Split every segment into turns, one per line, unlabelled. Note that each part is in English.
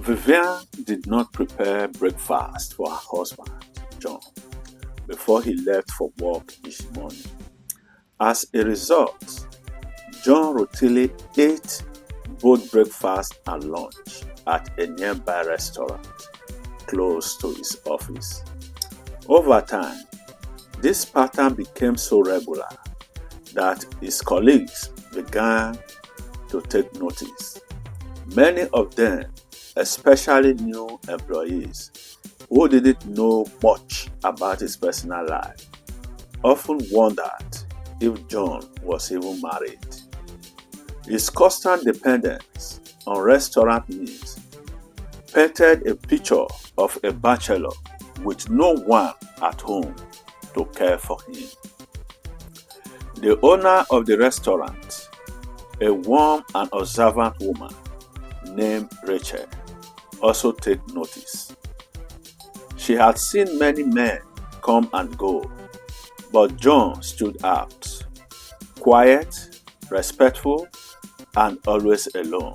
Vivian did not prepare breakfast for her husband, John, before he left for work each morning. As a result, John routinely ate both breakfast and lunch at a nearby restaurant close to his office. Over time, this pattern became so regular that his colleagues began to take notice. Many of them, especially new employees who didn't know much about his personal life, often wondered if John was even married. His constant dependence on restaurant meals painted a picture of a bachelor with no one at home to care for him. The owner of the restaurant, a warm and observant woman named Rachel, also took notice. She had seen many men come and go, but John stood out, quiet, respectful, and always alone.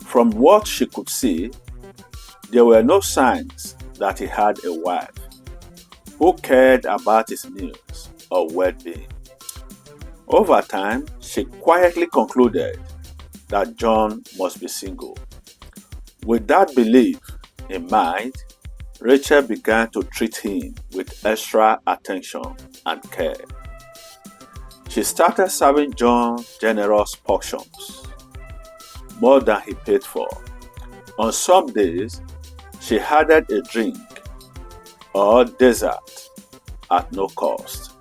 From what she could see, there were no signs that he had a wife who cared about his meals or well-being. Over time, she quietly concluded that John must be single. With that belief in mind, Rachel began to treat him with extra attention and care. She started serving John generous portions, more than he paid for. On some days, she added a drink or dessert at no cost.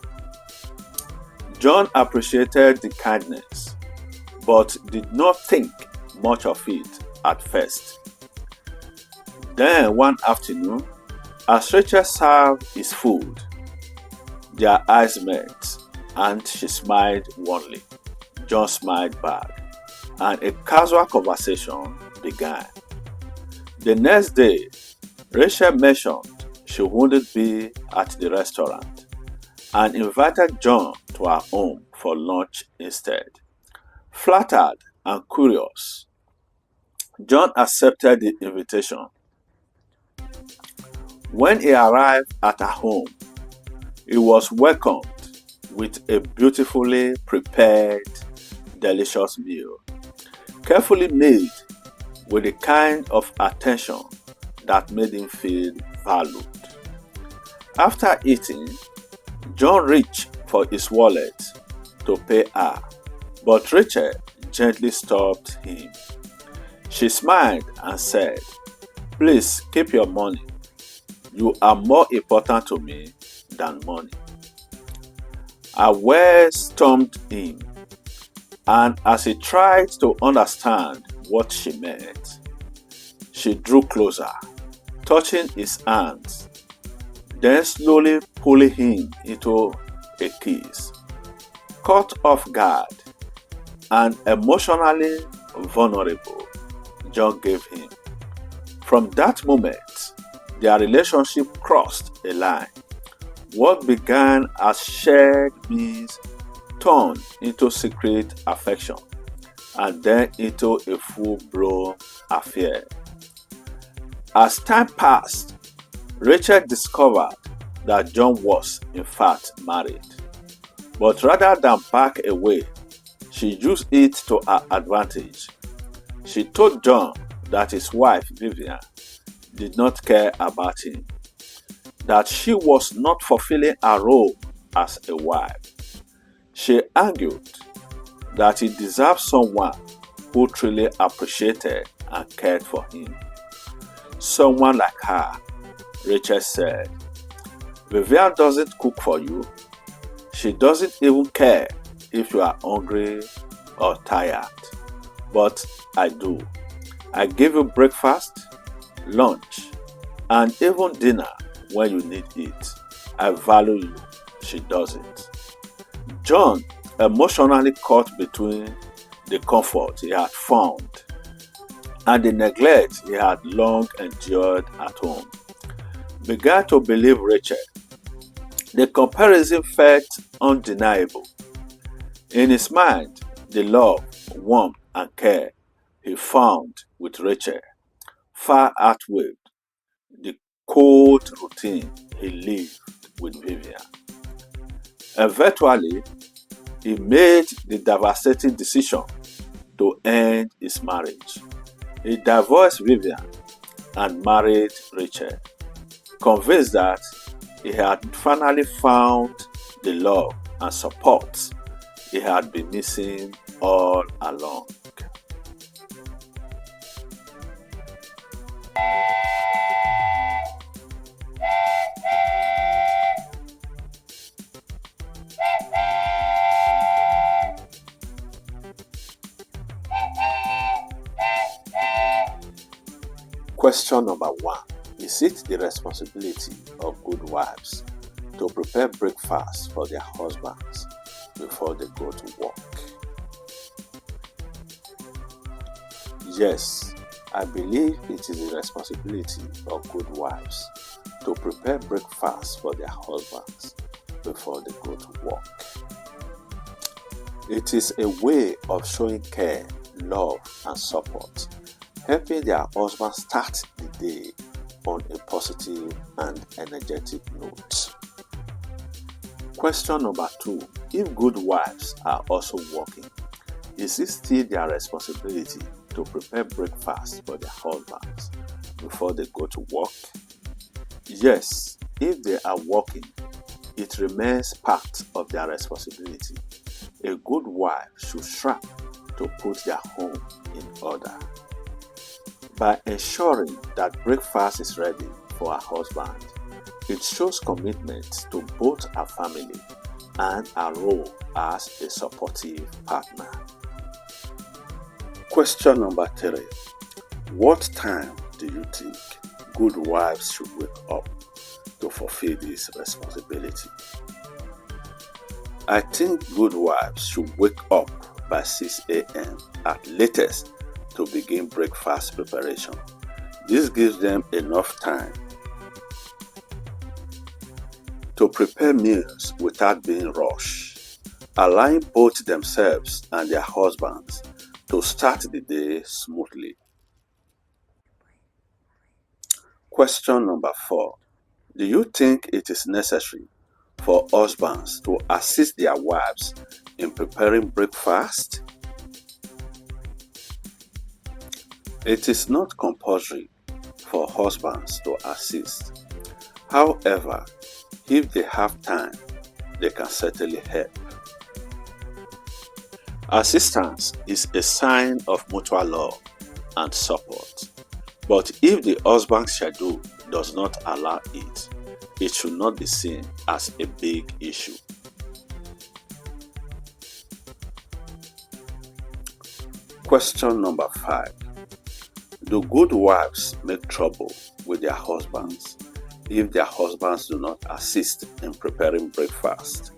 John appreciated the kindness, but did not think much of it at first. Then one afternoon, as Rachel served his food, their eyes met and she smiled warmly. John smiled back, and a casual conversation began. The next day, Rachel mentioned she wouldn't be at the restaurant and invited John to her home for lunch instead. Flattered and curious, John accepted the invitation. When he arrived at her home, he was welcomed with a beautifully prepared, delicious meal, carefully made with the kind of attention that made him feel valued. After eating, John reached for his wallet to pay her, but Rachel gently stopped him. She smiled and said, "Please keep your money. You are more important to me than money." Her words stumped him, and as he tried to understand what she meant, she drew closer, touching his hands, then slowly pulling him into a kiss. Caught off guard and emotionally vulnerable, John gave him. From that moment, their relationship crossed a line. What began as shared meals turned into secret affection and then into a full-blown affair. As time passed, Rachel discovered that John was, in fact, married. But rather than back away, she used it to her advantage. She told John that his wife, Vivian, did not care about him, that she was not fulfilling her role as a wife. She argued that he deserved someone who truly appreciated and cared for him. Someone like her, Rachel said. Vivian doesn't cook for you. She doesn't even care if you are hungry or tired. But I do. I give you breakfast, lunch, and even dinner when you need it. I value you. She doesn't. John emotionally caught between the comfort he had found and the neglect he had long endured at home, began to believe Rachel. The comparison felt undeniable. In his mind, the love, warmth, and care he found with Rachel far outweighed the cold routine he lived with Vivian. Eventually, he made the devastating decision to end his marriage. He divorced Vivian and married Rachel, convinced that he had finally found the love and support he had been missing all along. Question number 1. Is it the responsibility of good wives to prepare breakfast for their husbands before they go to work? Yes, I believe it is the responsibility of good wives to prepare breakfast for their husbands before they go to work. It is a way of showing care, love, and support, helping their husband start the day on a positive and energetic note. Question number 2. If good wives are also working, is it still their responsibility to prepare breakfast for their husbands before they go to work? Yes, if they are working, it remains part of their responsibility. A good wife should strive to put their home in order. By ensuring that breakfast is ready for her husband, it shows commitment to both her family and her role as a supportive partner. Question number 3. What time do you think good wives should wake up to fulfill this responsibility? I think good wives should wake up by 6 a.m. at latest to begin breakfast preparation. This gives them enough time to prepare meals without being rushed, allowing both themselves and their husbands to start the day smoothly. Question number 4. Do you think it is necessary for husbands to assist their wives in preparing breakfast? It is not compulsory for husbands to assist. However, if they have time, they can certainly help. Assistance is a sign of mutual love and support. But if the husband's schedule does not allow it, it should not be seen as a big issue. Question number 5. Do good wives make trouble with their husbands if their husbands do not assist in preparing breakfast?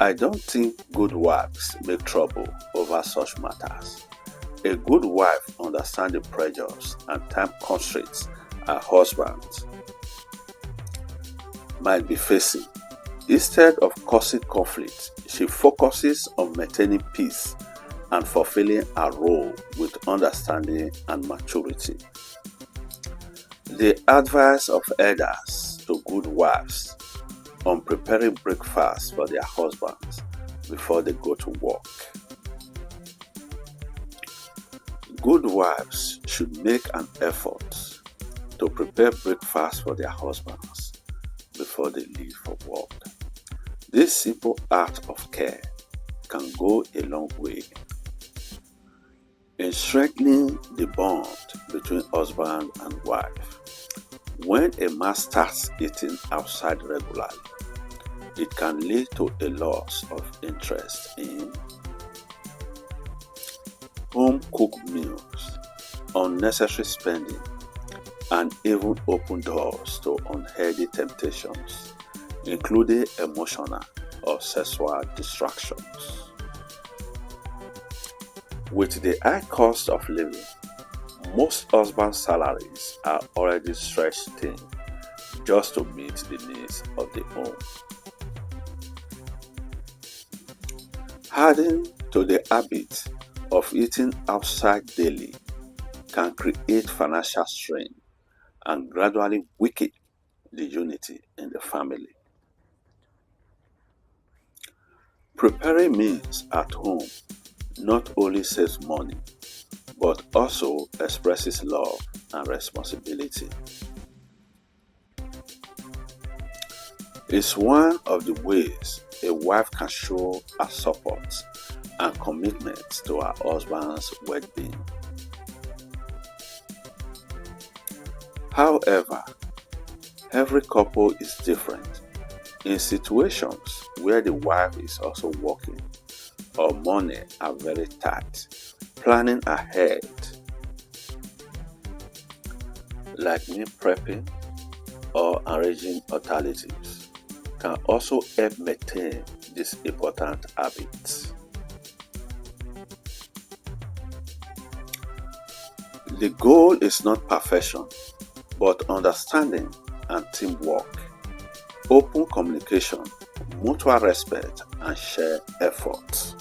I don't think good wives make trouble over such matters. A good wife understands the pressures and time constraints her husband might be facing. Instead of causing conflict, she focuses on maintaining peace and fulfilling her role with understanding and maturity. The advice of elders to good wives on preparing breakfast for their husbands before they go to work. Good wives should make an effort to prepare breakfast for their husbands before they leave for work. This simple act of care can go a long way in strengthening the bond between husband and wife. When a man starts eating outside regularly, it can lead to a loss of interest in home-cooked meals, unnecessary spending, and even open doors to unhealthy temptations, including emotional or sexual distractions. With the high cost of living, most husbands' salaries are already stretched thin just to meet the needs of the home. Adding to the habit of eating outside daily can create financial strain and gradually weaken the unity in the family. Preparing meals at home not only saves money, but also expresses love and responsibility. It's one of the ways a wife can show her support and commitment to her husband's well-being. However, every couple is different. In situations where the wife is also working or money are very tight, planning ahead, like meal prepping or arranging alternatives, can also help maintain these important habits. The goal is not perfection, but understanding and teamwork, open communication, mutual respect, and shared effort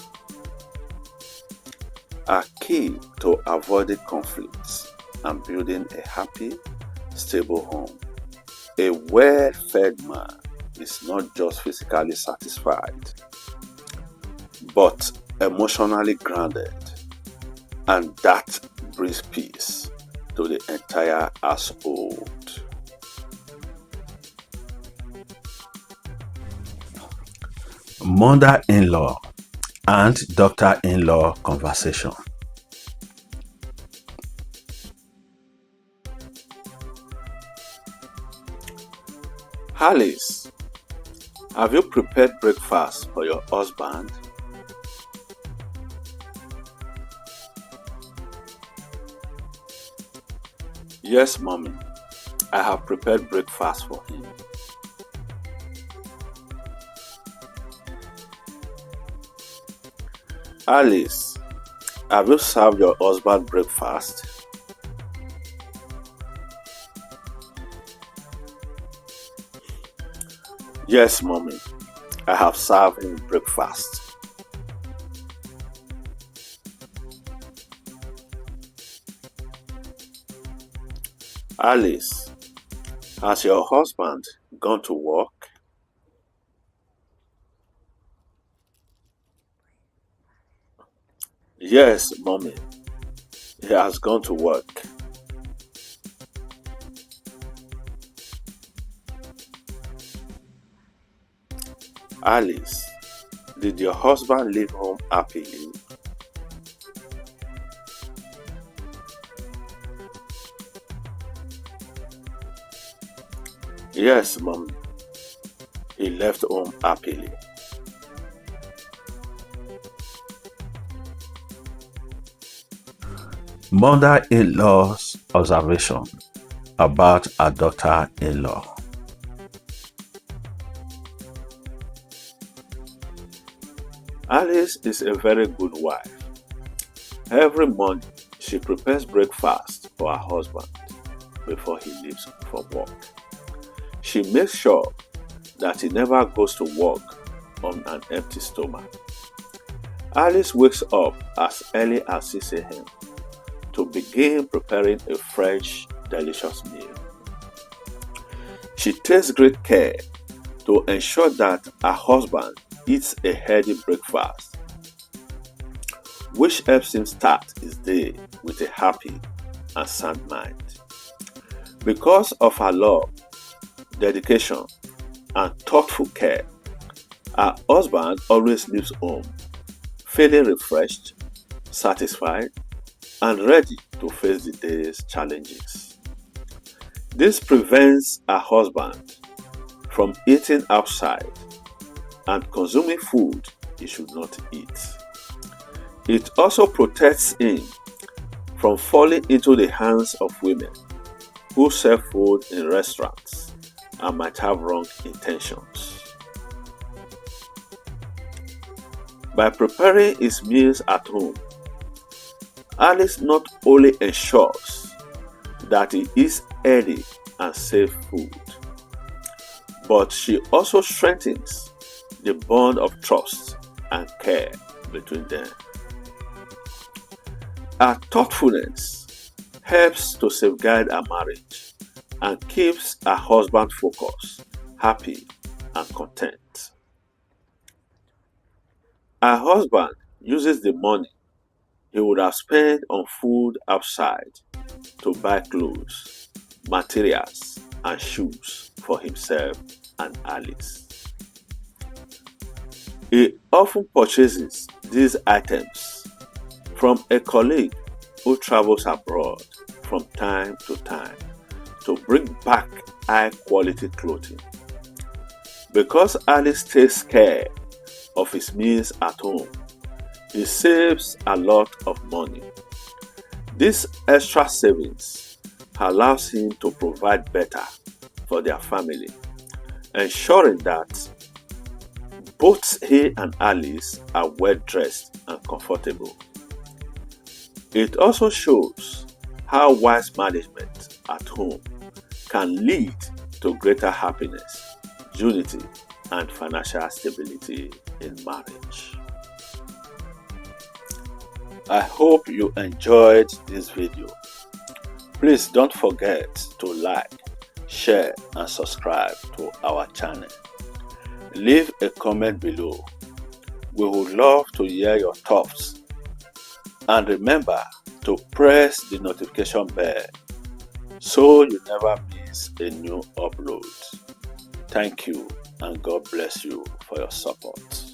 are key to avoiding conflicts and building a happy, stable home. A well-fed man is not just physically satisfied, but emotionally grounded, and that brings peace to the entire household. Mother-in-law and daughter-in-law conversation. Alice, have you prepared breakfast for your husband? Yes, mommy. I have prepared breakfast for him. Alice, have you served your husband breakfast? Yes, mommy. I have served him breakfast. Alice, has your husband gone to work? Yes, mommy. He has gone to work. Alice, did your husband leave home happily? Yes, mommy. He left home happily. Mother-in-law's observation about her daughter-in-law. Alice is a very good wife. Every morning, she prepares breakfast for her husband before he leaves for work. She makes sure that he never goes to work on an empty stomach. Alice wakes up as early as 6 a.m. to begin preparing a fresh, delicious meal. She takes great care to ensure that her husband eats a healthy breakfast, which helps him start his day with a happy and sound mind. Because of her love, dedication, and thoughtful care, her husband always leaves home feeling refreshed, satisfied, and ready to face the day's challenges. This prevents her husband from eating outside and consuming food he should not eat. It also protects him from falling into the hands of women who serve food in restaurants and might have wrong intentions. By preparing his meals at home, Alice not only ensures that he eats healthy and safe food, but she also strengthens the bond of trust and care between them. Her thoughtfulness helps to safeguard her marriage and keeps her husband focused, happy, and content. Her husband uses the money he would have spent on food outside to buy clothes, materials, and shoes for himself and Alice. He often purchases these items from a colleague who travels abroad from time to time to bring back high quality clothing. Because Alice takes care of his meals at home, he saves a lot of money. This extra savings allows him to provide better for their family, ensuring that both he and Alice are well dressed and comfortable. It also shows how wise management at home can lead to greater happiness, unity, and financial stability in marriage. I hope you enjoyed this video. Please don't forget to like, share, and subscribe to our channel. Leave a comment below. We would love to hear your thoughts. And remember to press the notification bell so you never miss a new upload. Thank you, and God bless you for your support.